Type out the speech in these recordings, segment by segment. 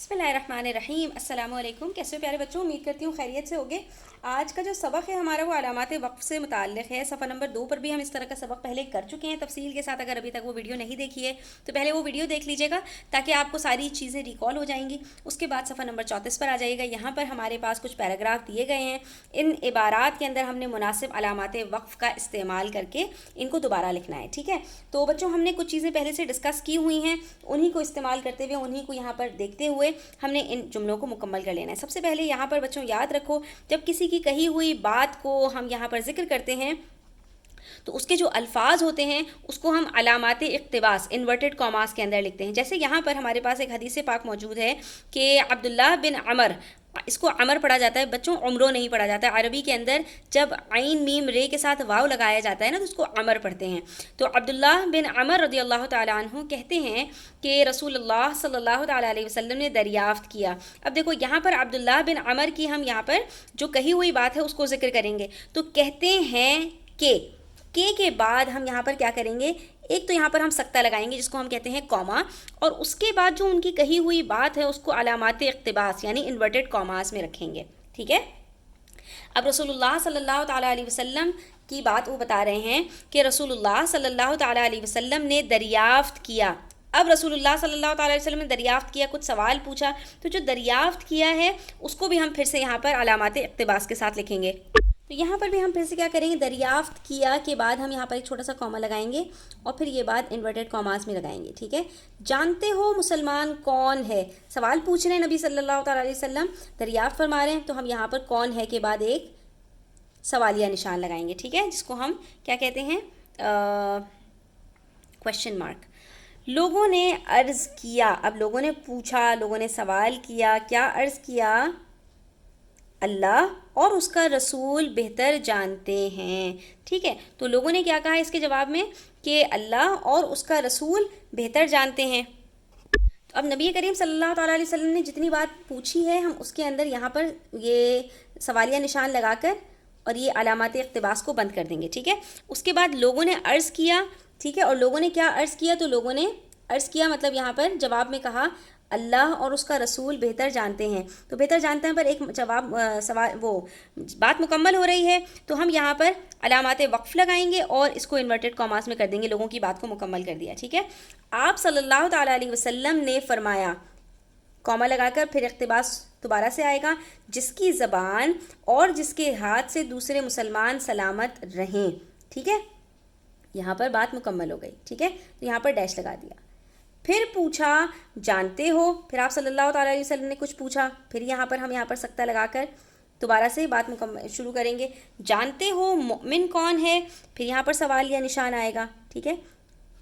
बिस्मिल्लाहिर्रहमानिर्रहीम। अस्सलाम वालेकुम। कैसे हो प्यारे बच्चों, उम्मीद करती हूँ खैरियत से होगे। आज का जो सबक है हमारा वो अलामात वक्फ से मुताल्लिक़ है। सफ़ा नंबर 2 पर भी हम इस तरह का सबक पहले कर चुके हैं तफसील के साथ। अगर अभी तक वो वीडियो नहीं देखी है तो पहले वो वीडियो देख लीजिएगा ताकि आपको सारी चीज़ें रिकॉल हो जाएंगी। उसके बाद सफ़ा नंबर 34 पर आ जाइएगा। यहाँ पर हमारे पास कुछ पैराग्राफ दिए गए हैं। इन इबारात के अंदर हमने मुनासिब अलामात वक्फ का इस्तेमाल करके इनको दोबारा लिखना है। ठीक है, तो बच्चों हमने कुछ चीज़ें पहले से डिस्कस की हुई हैं, उन्हीं को इस्तेमाल करते हुए, उन्हीं को यहाँ पर देखते हुए हमने इन जुमलों को मुकम्मल कर लेना है। सबसे पहले यहाँ पर बच्चों याद रखो, जब किसी की कही हुई बात को हम यहाँ पर जिक्र करते हैं तो उसके जो अल्फाज होते हैं उसको हम अलामात इक़्तिबास इन्वर्टेड कॉमास के अंदर लिखते हैं। जैसे यहाँ पर हमारे पास एक हदीस पाक मौजूद है कि अब्दुल्लाह बिन अमर, इसको अमर पढ़ा जाता है बच्चों, उम्रो नहीं पढ़ा जाता है। अरबी के अंदर जब आइन मीम रे के साथ वाव लगाया जाता है ना तो उसको अमर पढ़ते हैं। तो अब्दुल्लाह बिन अमर रज़ियल्लाहु ताला अन्हु कहते हैं कि रसूलुल्लाह सल्लल्लाहु ताला अलैहि वसल्लम ने दरियाफ़्त किया। अब देखो यहाँ पर अब्दुल्लाह बिन अमर की हम यहाँ पर जो कही हुई बात है उसको जिक्र करेंगे। तो कहते हैं के बाद हम यहाँ पर क्या करेंगे, एक तो यहाँ पर हम सक्ता लगाएंगे जिसको हम कहते हैं कॉमा, और उसके बाद जो उनकी कही हुई बात है उसको अलामात इक़्तिबास यानी इन्वर्टेड कॉमास में रखेंगे। ठीक है, अब रसूलुल्लाह सल्लल्लाहु ताला अलैहि वसल्लम की बात वो बता रहे हैं कि रसूलुल्लाह सल्लल्लाहु ताला अलैहि वसल्लम ने दरियाफ़्त किया। अब रसूलुल्लाह सल्लल्लाहु ताला अलैहि वसल्लम ने दरियाफ़्त किया, कुछ सवाल पूछा, तो जो दरियाफ़्त किया है उसको भी हम फिर से यहाँ पर अलामात इक़्तिबास के साथ लिखेंगे। तो यहाँ पर भी हम फिर से क्या करेंगे, दरियाफ़्त किया के बाद हम यहाँ पर एक छोटा सा कॉमा लगाएंगे और फिर ये बात इन्वर्टेड कॉमास में लगाएंगे। ठीक है, जानते हो मुसलमान कौन है, सवाल पूछ रहे हैं नबी सल्लल्लाहु अलैहि वसल्लम, दरियाफ़्त फरमा रहे हैं, तो हम यहाँ पर कौन है के बाद एक सवालिया निशान लगाएंगे। ठीक है, जिसको हम क्या कहते हैं, क्वेश्चन मार्क। लोगों ने अर्ज़ किया, अब लोगों ने पूछा, लोगों ने सवाल किया, क्या अर्ज़ किया, अल्लाह और उसका रसूल बेहतर जानते हैं। ठीक है, तो लोगों ने क्या कहा इसके जवाब में कि अल्लाह और उसका रसूल बेहतर जानते हैं। तो अब नबी करीम सल्लल्लाहु अलैहि वसल्लम ने जितनी बात पूछी है हम उसके अंदर यहाँ पर ये सवालिया निशान लगाकर और ये अलामात इक़्तिबास को बंद कर देंगे। ठीक है, उसके बाद लोगों ने अर्ज़ किया। ठीक है, और लोगों ने क्या अर्ज़ किया, तो लोगों ने अर्ज़ किया मतलब यहाँ पर जवाब में कहा अल्लाह और उसका रसूल बेहतर जानते हैं। तो बेहतर जानते हैं पर एक जवाब सवाल वो बात मुकम्मल हो रही है तो हम यहाँ पर अलामात वक्फ लगाएंगे और इसको इन्वर्टेड कॉमास में कर देंगे, लोगों की बात को मुकम्मल कर दिया। ठीक है, आप सल्लल्लाहु ताला अलैहि वसल्लम ने फरमाया, कॉमा लगाकर फिर इक़्तिबास दोबारा से आएगा, जिसकी ज़बान और जिसके हाथ से दूसरे मुसलमान सलामत रहें। ठीक है, यहाँ पर बात मुकम्मल हो गई। ठीक है, तो यहाँ पर डैश लगा दिया। फिर पूछा जानते हो, फिर आप सल्लल्लाहु अलैहि वसल्लम ने कुछ पूछा, फिर यहाँ पर हम यहाँ पर सक्ता लगाकर दोबारा से बात मुकम्मल शुरू करेंगे। जानते हो मोमिन कौन है, फिर यहाँ पर सवाल या निशान आएगा। ठीक है,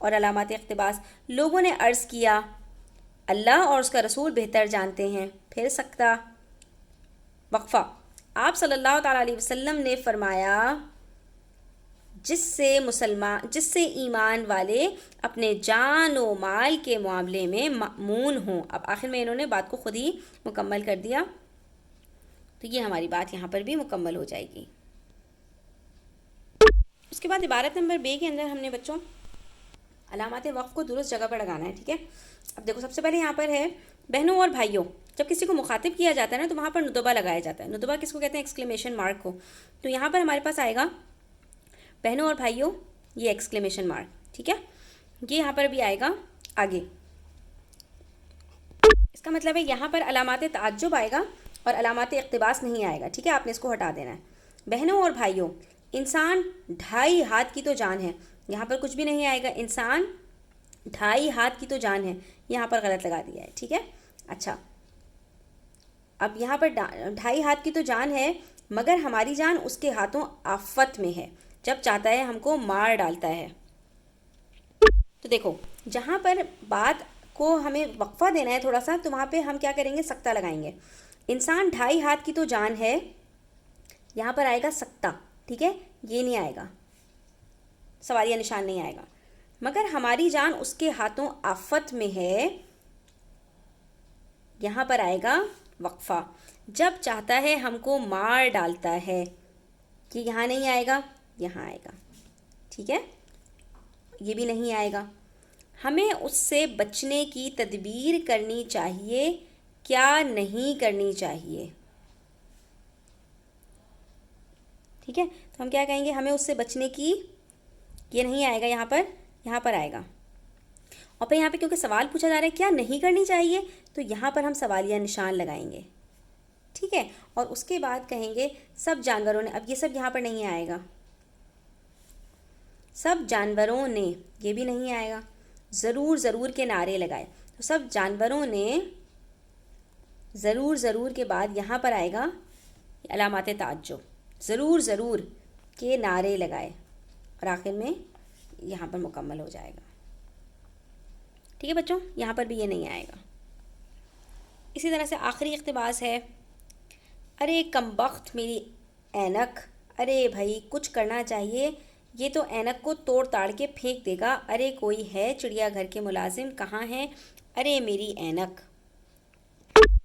और अलामात इक़्तिबास। लोगों ने अर्ज़ किया अल्लाह और उसका रसूल बेहतर जानते हैं, फिर सक्ता वक्फ़ा। आप सल्लल्लाहु अलैहि वसल्लम ने फरमाया जिससे ईमान वाले अपने जान व माल के मामले में मामून हों। अब आखिर में इन्होंने बात को खुद ही मुकम्मल कर दिया, तो ये हमारी बात यहाँ पर भी मुकम्मल हो जाएगी। उसके बाद इबारत नंबर बे के अंदर हमने बच्चों अलामात वक्फ को दुरुस्त जगह पर लगाना है। ठीक है, अब देखो सबसे पहले यहाँ पर है बहनों और भाइयों, जब किसी को मुखातिब किया जाता है ना तो वहाँ पर नुदबा लगाया जाता है। नुदबा किसको कहते हैं, एक्सक्लेमेशन मार्क को। तो यहाँ पर हमारे पास आएगा बहनों और भाइयों, ये एक्सक्लेमेशन मार्क। ठीक है, ये यहाँ पर भी आएगा आगे, इसका मतलब है यहाँ पर अलामात ताज्जुब आएगा और अलामात इक़्तिबास नहीं आएगा। ठीक है, आपने इसको हटा देना है। बहनों और भाइयों, इंसान 2.5 हाथ की तो जान है, यहाँ पर कुछ भी नहीं आएगा, इंसान 2.5 हाथ की तो जान है, यहाँ पर गलत लगा दिया है। ठीक है, अच्छा अब यहाँ पर 2.5 हाथ की तो जान है मगर हमारी जान उसके हाथों आफत में है, जब चाहता है हमको मार डालता है। तो देखो जहाँ पर बात को हमें वक्फा देना है थोड़ा सा, तो वहाँ पे हम क्या करेंगे, सक्ता लगाएंगे। इंसान 2.5 हाथ की तो जान है, यहाँ पर आएगा सक्ता। ठीक है, ये नहीं आएगा, सवालिया निशान नहीं आएगा। मगर हमारी जान उसके हाथों आफत में है, यहाँ पर आएगा वक्फा। जब चाहता है हमको मार डालता है, कि यहाँ नहीं आएगा, यहाँ आएगा। ठीक है, ये भी नहीं आएगा। हमें उससे बचने की तदबीर करनी चाहिए کیا نہیں کرنی چاہیے. ٹھیک ہے, تو ہم کیا کہیں گے, ہمیں اس سے بچنے کی, یہ نہیں آئے گا یہاں پر آئے گا. اور پھر یہاں پہ کیونکہ سوال پوچھا جا رہا ہے کیا نہیں کرنی چاہیے, تو یہاں پر ہم سوالیہ نشان لگائیں گے. ٹھیک ہے, اور اس کے بعد کہیں گے سب جانوروں نے, اب یہ سب یہاں پر نہیں آئے گا, سب جانوروں نے, یہ بھی نہیں آئے گا. ضرور ضرور کے نعرے لگائے, تو سب جانوروں نے, ضرور ضرور کے بعد یہاں پر آئے گا علامات تعجب, ضرور ضرور کے نعرے لگائے, اور آخر میں یہاں پر مکمل ہو جائے گا. ٹھیک ہے بچوں, یہاں پر بھی یہ نہیں آئے گا. اسی طرح سے آخری اقتباس ہے, ارے کمبخت میری اینک, ارے بھائی کچھ کرنا چاہیے, یہ تو اینک کو توڑ تاڑ کے پھینک دے گا, ارے کوئی ہے چڑیا گھر کے ملازم کہاں ہیں, ارے میری اینک.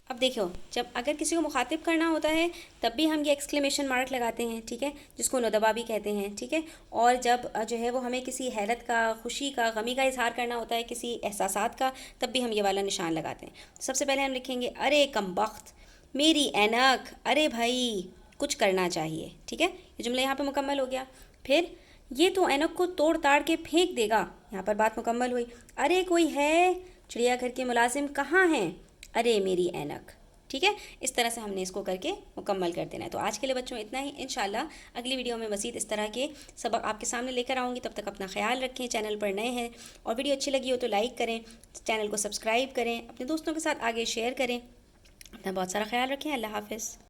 اب دیکھو, جب اگر کسی کو مخاطب کرنا ہوتا ہے تب بھی ہم یہ ایکسکلیمیشن مارک لگاتے ہیں, ٹھیک ہے, جس کو ندبہ بھی کہتے ہیں. ٹھیک ہے, اور جب جو ہے وہ ہمیں کسی حیرت کا, خوشی کا, غمی کا اظہار کرنا ہوتا ہے, کسی احساسات کا, تب بھی ہم یہ والا نشان لگاتے ہیں. سب سے پہلے ہم لکھیں گے ارے کمبخت میری اینک, ارے بھائی کچھ کرنا چاہیے. ٹھیک ہے, یہ جملہ یہاں پہ مکمل ہو گیا. پھر یہ تو اینک کو توڑ تاڑ کے پھینک دے گا, یہاں پر بات مکمل ہوئی. ارے کوئی ہے چڑیا گھر کے ملازم کہاں ہیں, ارے میری اینک. ٹھیک ہے, اس طرح سے ہم نے اس کو کر کے مکمل کر دینا ہے. تو آج کے لیے بچوں اتنا ہی. انشاءاللہ اگلی ویڈیو میں مزید اس طرح کے سبق آپ کے سامنے لے کر آؤں گی. تب تک اپنا خیال رکھیں, چینل پر نئے ہیں اور ویڈیو اچھی لگی ہو تو لائک کریں, چینل کو سبسکرائب کریں, اپنے دوستوں کے ساتھ آگے شیئر کریں. اپنا بہت سارا خیال رکھیں. اللہ حافظ.